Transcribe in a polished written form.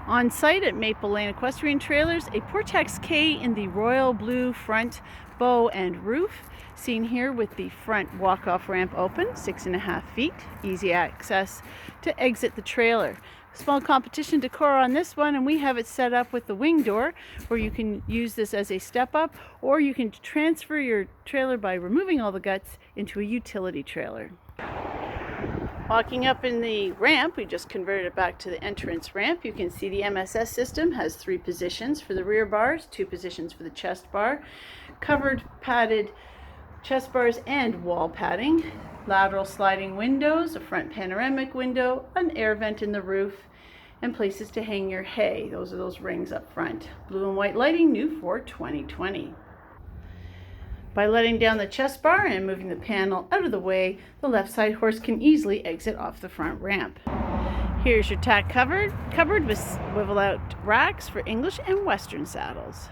On site at Maple Lane Equestrian Trailers, a Portax K in the royal blue front bow and roof, seen here with the front walk-off ramp open, 6.5 feet, easy access to exit the trailer. Small competition decor on this one, and we have it set up with the wing door where you can use this as a step up, or you can transfer your trailer by removing all the guts into a utility trailer. Walking up in the ramp, we just converted it back to the entrance ramp. You can see the MSS system has 3 positions for the rear bars, 2 positions for the chest bar, covered padded chest bars and wall padding, lateral sliding windows, a front panoramic window, an air vent in the roof, and places to hang your hay. Those are those rings up front. Blue and white lighting, new for 2020. By letting down the chest bar and moving the panel out of the way, the left side horse can easily exit off the front ramp. Here's your tack cupboard with swivel out racks for English and Western saddles.